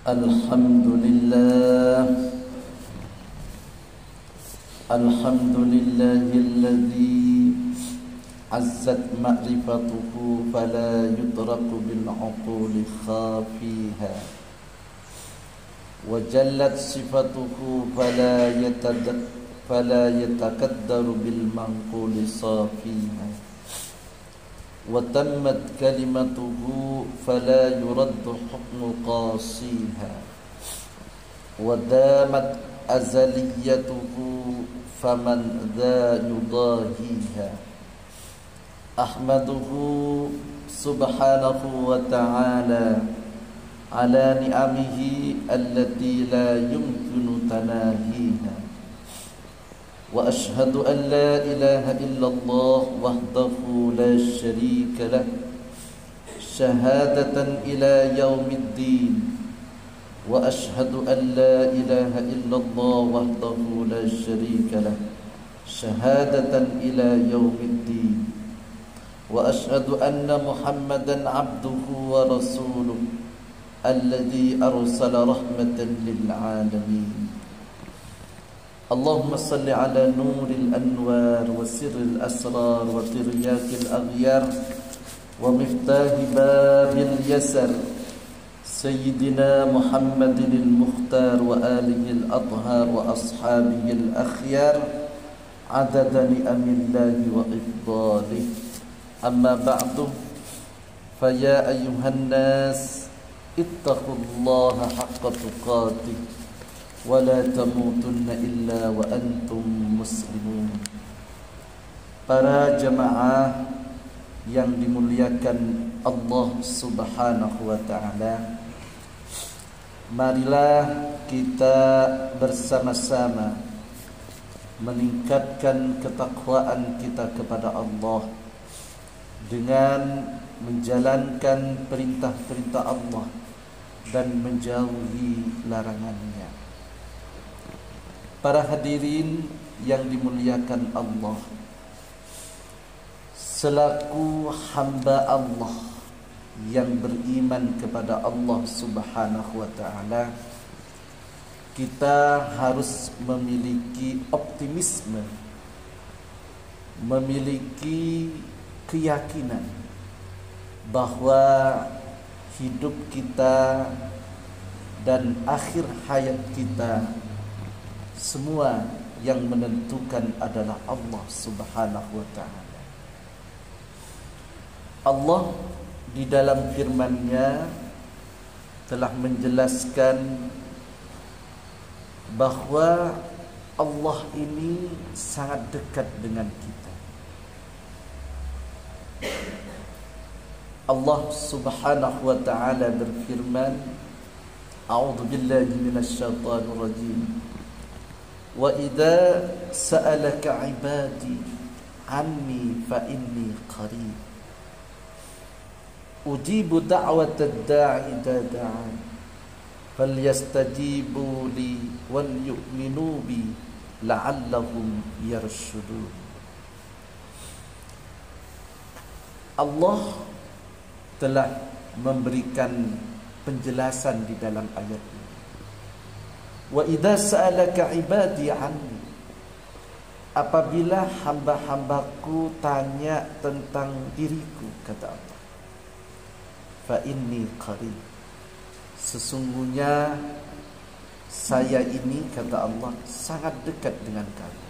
Alhamdulillah Alhamdulillahilladzi azzat ma'rifatuhu fala yudraku bil uquli khafiha wa jallat sifatuhu fala yatakaddaru bil manquli safiha wa tammat kalimatuhu fala yuraddu hukmu qasiha wa damat azaliyatuhu faman dha yudahiha ahmaduhu subhanahu wa ta'ala ala ni'amihi allati la yumkinu tanahiha wa ashhadu an la ilaha illallah wahdahu la sharika lah syahadatan ila yaumiddin wa ashhadu an la ilaha illallah wahdahu la sharika lah syahadatan ila yaumiddin wa ashhadu anna muhammadan abduhu wa rasuluh alladhi arsala rahmatan lil alamin. Allahumma salli ala nuril anwar wa sirril asrar wa tiryakil aghyar wa miftahi babil yasar sayyidina Muhammadinil mukhtar wa alihil adhar wa ashabihil akhyar adada ni'amillahi wa ifdalih. Amma ba'du, faya ayyuhan nas ittaqullaha haqqa tuqatih wa la tamutunna illa wa antum muslimun. Para jemaah yang dimuliakan Allah Subhanahu wa ta'ala, marilah kita bersama-sama meningkatkan ketakwaan kita kepada Allah dengan menjalankan perintah-perintah Allah dan menjauhi larangannya. Para hadirin yang dimuliakan Allah, selaku hamba Allah yang beriman kepada Allah Subhanahu wa ta'ala, kita harus memiliki optimisme, memiliki keyakinan bahwa hidup kita dan akhir hayat kita semua yang menentukan adalah Allah Subhanahu wa ta'ala. Allah di dalam firman-Nya telah menjelaskan bahwa Allah ini sangat dekat dengan kita. Allah Subhanahu wa ta'ala berfirman, A'udzu billahi minasyaitonir rajim. Wa idza sa'alaka 'ibadi 'anni fa inni qarib. Ujibu da'watad da'i idza da'an. Falyastajibu li wal yu'minu bi la'allahum yarshudun. Allah telah memberikan penjelasan di dalam ayat ini. Wa idza sa'alaka 'ibadi 'anni, apabila hamba-hambaku tanya tentang diriku, kata Allah, fa inni qarib, sesungguhnya saya ini, kata Allah, sangat dekat dengan kamu.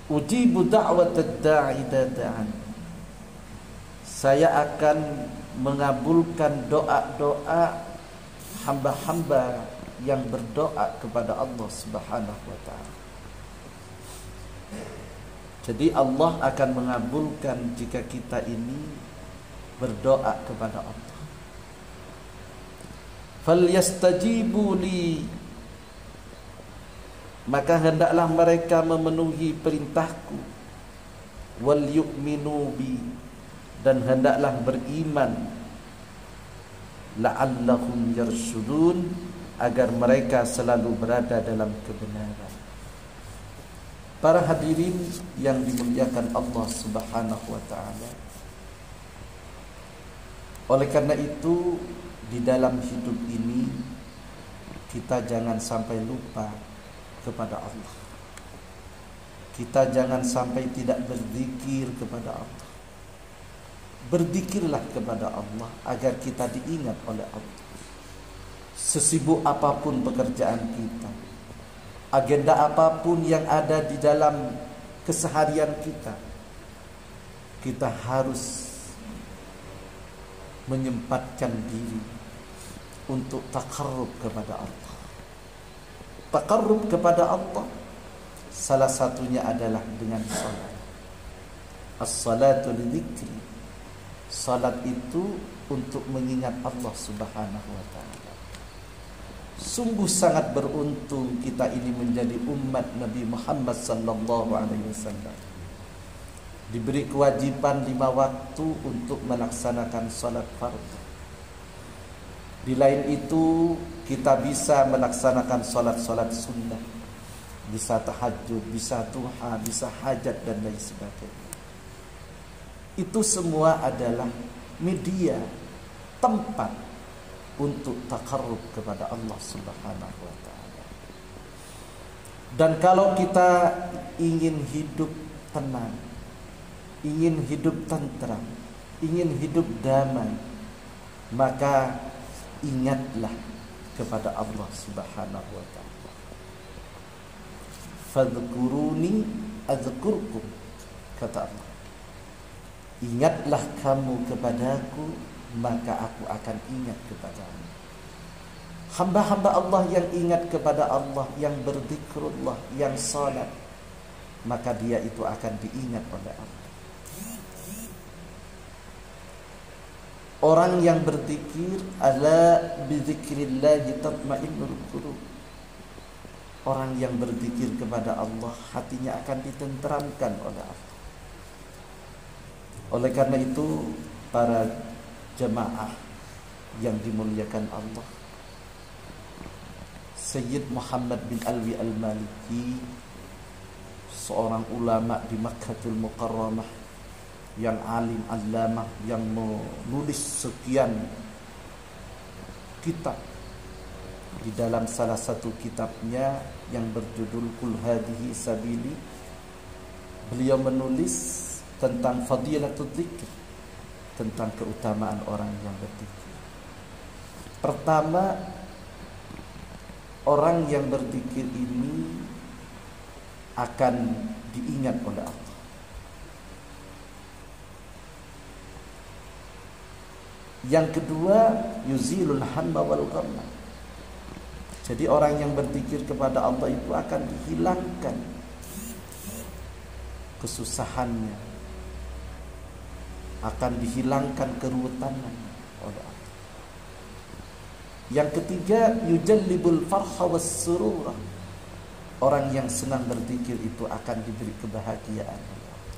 Ujibu da'watad da'i idza da'an, saya akan mengabulkan doa-doa hamba-hamba yang berdoa kepada Allah Subhanahu wa ta'ala. Jadi Allah akan mengabulkan jika kita ini berdoa kepada Allah. Falyastajibu li, maka hendaklah mereka memenuhi perintahku. Wal yu'minu bi, dan hendaklah beriman. La'allahum yarshudun, agar mereka selalu berada dalam kebenaran. Para hadirin yang dimuliakan Allah Subhanahu wa ta'ala, oleh karena itu di dalam hidup ini kita jangan sampai lupa kepada Allah. Kita jangan sampai tidak berzikir kepada Allah. Berzikirlah kepada Allah agar kita diingat oleh Allah. Sesibuk apapun pekerjaan kita, agenda apapun yang ada di dalam keseharian kita, kita harus menyempatkan diri untuk taqarrub kepada Allah. Taqarrub kepada Allah salah satunya adalah dengan salat. As-salatu lidzikri. Salat itu untuk mengingat Allah Subhanahu wa taala. Sungguh sangat beruntung kita ini menjadi umat Nabi Muhammad sallallahu alaihi wasallam. Diberi kewajiban 5 waktu untuk melaksanakan salat fardu. Di lain itu kita bisa melaksanakan salat-salat sunnah, bisa tahajud, bisa duha, bisa hajat dan lain sebagainya. Itu semua adalah media, tempat untuk taqarrub kepada Allah Subhanahu wa taala. Dan kalau kita ingin hidup tenang, ingin hidup tentram, ingin hidup damai, maka ingatlah kepada Allah Subhanahu wa taala. Fadhkuruni adzkurkum, kata Allah. Ingatlah kamu kepadaku, maka aku akan ingat kepadamu. Hamba-hamba Allah yang ingat kepada Allah, yang berzikrullah, yang salat, maka dia itu akan diingat oleh Allah. Orang yang berzikir, ala bizikrillahi tatma'innul qulub. Orang yang berzikir kepada Allah, hatinya akan ditenteramkan oleh Allah. Oleh karena itu, para jemaah yang dimuliakan Allah, Sayyid Muhammad bin Alwi al-Maliki, seorang ulama di Makkahul Mukarramah, yang alim allamah, yang menulis sekian kitab. Di dalam salah satu kitabnya yang berjudul Qul Hadhihi Sabili, beliau menulis tentang fadilatul dzikr, tentang keutamaan orang yang berzikir. Pertama, orang yang berzikir ini akan diingat oleh Allah. Yang kedua, yuzilul hamma wal ghamma. Jadi orang yang berzikir kepada Allah itu akan dihilangkan kesusahannya, akan dihilangkan keruwetannya oleh Allah. Yang ketiga, yujallibul farha was surura. Orang yang senang berzikir itu akan diberi kebahagiaan oleh Allah.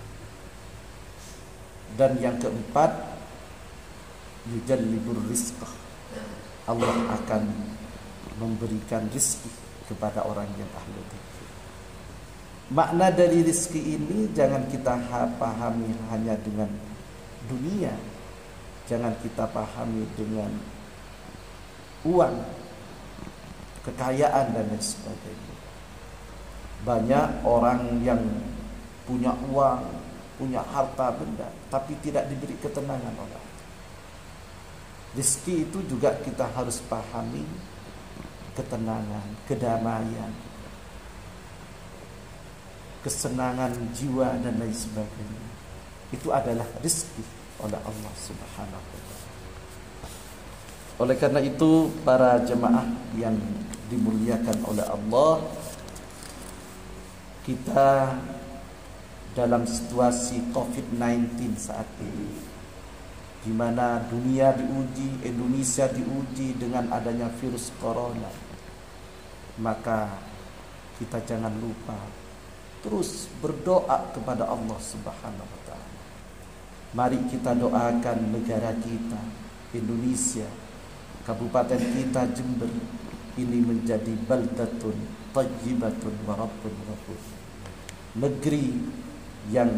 Dan yang keempat, yujallibur rizqah. Allah akan memberikan rizki kepada orang yang ahli dzikir. Makna dari rizki ini jangan kita pahami hanya dengan dunia, jangan kita pahami dengan uang, kekayaan dan lain sebagainya. Banyak orang yang punya uang, punya harta benda, tapi tidak diberi ketenangan oleh Allah. Rizki itu juga kita harus pahami ketenangan, kedamaian, kesenangan jiwa dan lain sebagainya. Itu adalah rizki oleh Allah Subhanahu wa taala. Oleh karena itu, para jemaah yang dimuliakan oleh Allah, kita dalam situasi COVID-19 saat ini, di mana dunia diuji, Indonesia diuji dengan adanya virus corona, maka kita jangan lupa terus berdoa kepada Allah Subhanahu wa taala. Mari kita doakan negara kita, Indonesia, kabupaten kita Jember ini menjadi baldatun thayyibatun wa rabbun ghafur. Negeri yang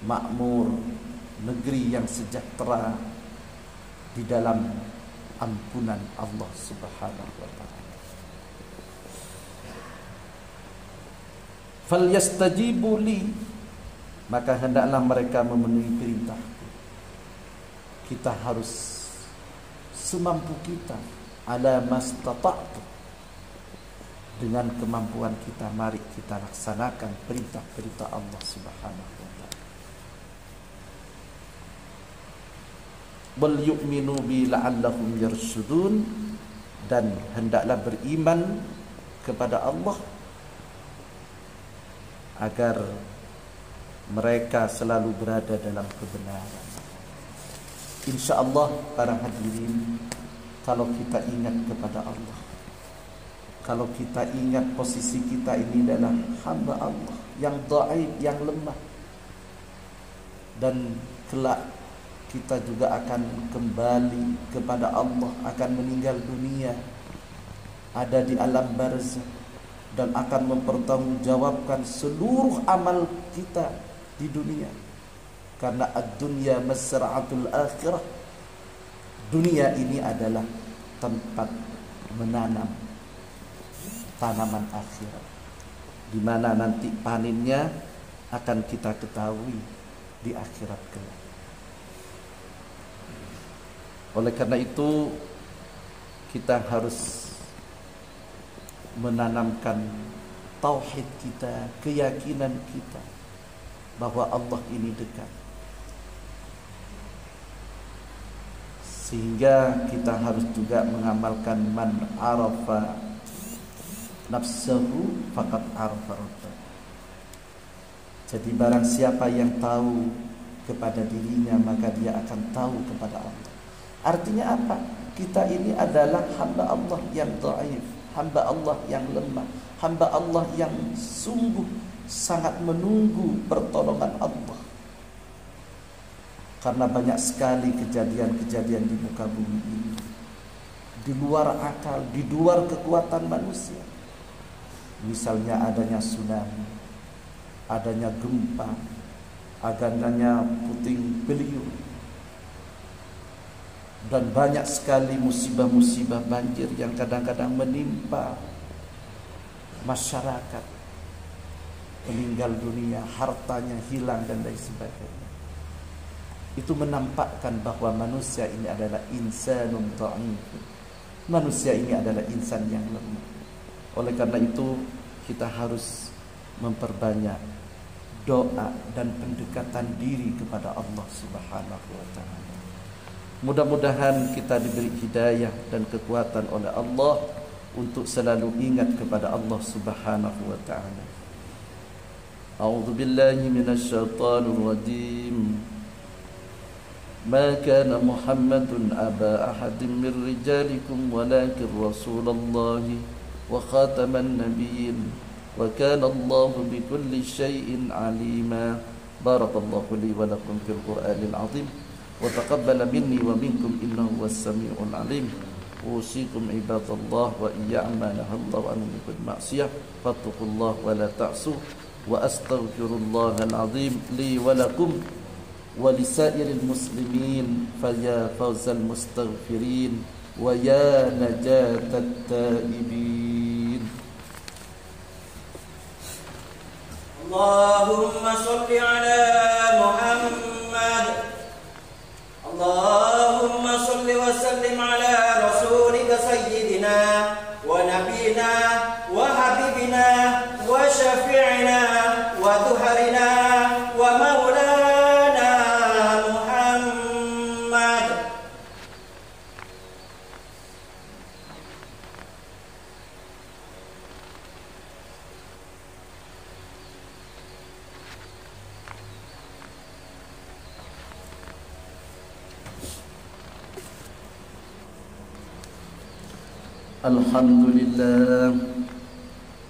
makmur, negeri yang sejahtera di dalam ampunan Allah Subhanahu wa taala. Falyastajibu li, maka hendaklah mereka memenuhi perintahku. Kita harus semampu kita, ala mastata'tu, dengan kemampuan kita mari kita laksanakan perintah-perintah Allah Subhanahu wa taala. Wal yu'minu bi la'allahum yarshudun, dan hendaklah beriman kepada Allah agar mereka selalu berada dalam kebenaran. InsyaAllah para hadirin, kalau kita ingat kepada Allah, kalau kita ingat posisi kita ini adalah hamba Allah yang dhaif, yang lemah, dan kelak kita juga akan kembali kepada Allah, akan meninggal dunia, ada di alam barzakh, dan akan mempertanggungjawabkan seluruh amal kita di dunia. Karena ad-dunya masra'atul akhirah, dunia ini adalah tempat menanam tanaman akhirat, di mana nanti panennya akan kita ketahui di akhirat kelak. Oleh karena itu kita harus menanamkan tauhid kita, keyakinan kita bahwa Allah ini dekat, sehingga kita harus juga mengamalkan man arafa nafsahu faqad arafa rabbah. Jadi barang siapa yang tahu kepada dirinya, maka dia akan tahu kepada Allah. Artinya apa? Kita ini adalah hamba Allah yang dhaif, hamba Allah yang lemah, hamba Allah yang sungguh sangat menunggu pertolongan Allah. Karena banyak sekali kejadian-kejadian di muka bumi ini di luar akal, di luar kekuatan manusia. Misalnya adanya tsunami, adanya gempa, adanya puting beliung, dan banyak sekali musibah-musibah banjir yang kadang-kadang menimpa masyarakat, meninggal dunia, hartanya hilang dan lain sebagainya. Itu menampakkan bahwa manusia ini adalah insanun dha'if. Manusia ini adalah insan yang lemah. Oleh karena itu kita harus memperbanyak doa dan pendekatan diri kepada Allah Subhanahu wa taala. Mudah-mudahan kita diberi hidayah dan kekuatan oleh Allah untuk selalu ingat kepada Allah Subhanahu wa taala. A'udzu billahi minasyaitonir rajim. Ma kana Muhammadun aba ahadin min rijalikum walakin Rasulullahi wa khataman nabiyyin wa kana Allahu bikulli syai'in 'alima. Barakallahu li wa lakum fil Qur'anil 'azim wa taqabbala minni wa minkum innahu was-sami'ul 'alim. Usikum ibadallah wa iyyakum nahallahu an bil ma'siyah fattaqullaha wa la ta'su wa astaghfirullahal 'azim li wa lakum wa lisairil muslimin faya fawzal mustaghfirin wa ya najatat taibin. Allahumma shalli ala Muhammad. Allahumma shalli wa sallim ala rasulika sayyidina wa nabiyina wa habibina wa syafi'ina wa dhuharina wa maulana Muhammad.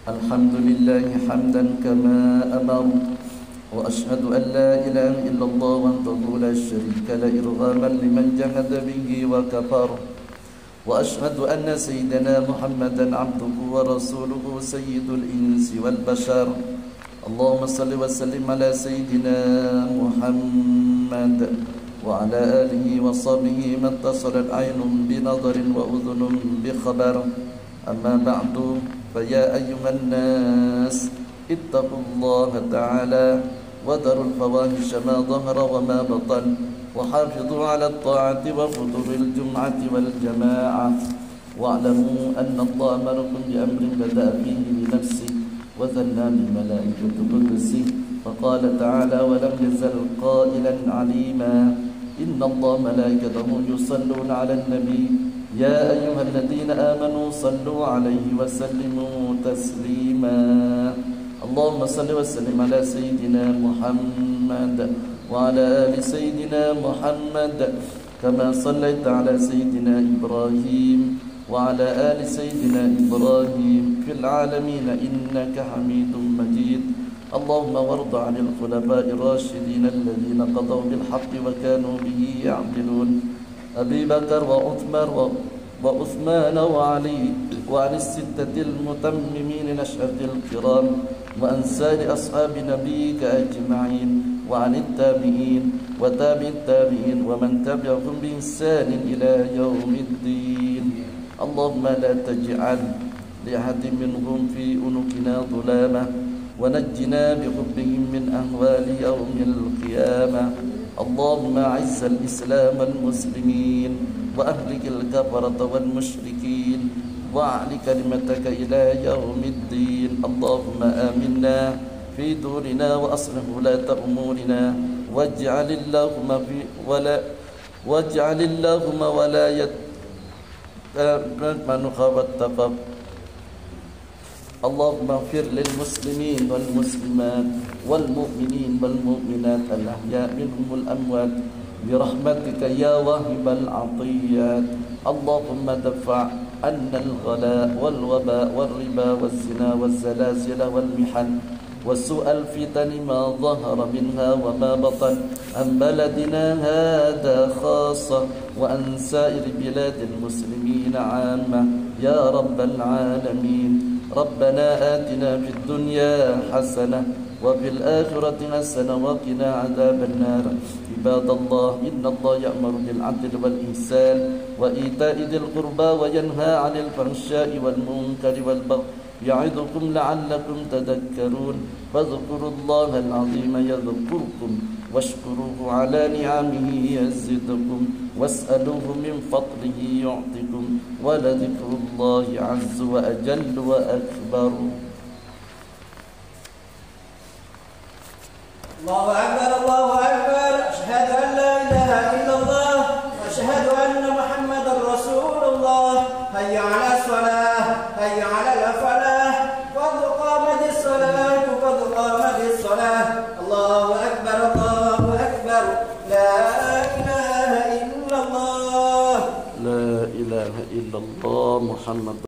Alhamdulillah hamdan kama amar wa ashhadu an la ilaha illallah wahdahu la syarika la irghaman liman jahada bihi wa kafar wa ashhadu anna sayyidana Muhammadan abduhu wa rasuluhu sayyidul insi wal bashar. Allahumma salli wa sallim ala sayyidina Muhammad وعلى آله وصحبه ما اتصلت عين بنظر وأذن بخبر. أما بعد، فيا أيها الناس اتقوا الله تعالى وذروا الفواحش ما ظهر وما بطن، وحافظوا على الطاعة وحضور الجمعة والجماعة، واعلموا أن الله أمركم بأمر بدأ فيه بنفسه وثنى بملائكة قدسه، فقال تعالى: ولم يزل قائلا عليما: إن الله ملائكته يصلون على النبي يا أيها الذين آمنوا صلوا عليه وسلموا تسليما. اللهم صل وسلم على سيدنا محمد وعلى آل سيدنا محمد كما صليت على سيدنا إبراهيم وعلى آل سيدنا إبراهيم في العالمين إنك حميد مجيد. اللهم وارض عن الخلفاء الراشدين الذين قضوا بالحق وكانوا به يعدلون: أبي بكر وعثمان وعلي، وعن الستة المتممين نشأة الكرام، وعن سائر أصحاب نبيك أجمعين، وعن التابعين وتابع التابعين ومن تبعهم بإحسان إلى يوم الدين. اللهم لا تجعل لأحد منهم في عنقنا ظلامة، ونجنا بحبهم من أهوال يوم القيامة. اللهم أعز الإسلام والمسلمين، وأهلك الكفرة والمشركين، وأعل كلمتك إلى يوم الدين. اللهم آمنا في دورنا وأصلح ولاة أمورنا، واجعل اللهم ولاية من خابت. اللهم اغفر للمسلمين والمسلمات والمؤمنين والمؤمنات الأحياء منهم والأموات برحمتك يا واهب العطيات. اللهم دفع عنا الغلاء والوباء والربا والزنا والزلازل والمحن وسوء الفتن ما ظهر منها وما بطن عن بلدنا هذا خاصة وعن سائر بلاد المسلمين عامة يا رب العالمين. ربنا آتنا في الدنيا حسنة وفي الآخرة حسنة وقنا عذاب النار. عباد الله، إن الله يأمر بالعدل والإحسان وإيتاء ذي القربى وينهى عن الفحشاء والمنكر والبغي يعظكم لعلكم تذكرون. فاذكروا الله العظيم يذكركم واشكروه على نعمه يزدكم واسألوه من فضله يعطكم ولذكر الله عز وأجل وأكبر. الله أكبر الله أكبر. أشهد أن لا إله إلا الله وأشهد أن محمدا رسول الله. هيا على الصلاة هيا على الفلاح قد قامت الصلاة قد قامت الصلاة. الله أكبر الله أكبر. لا إله إلا الله لا إله إلا الله محمد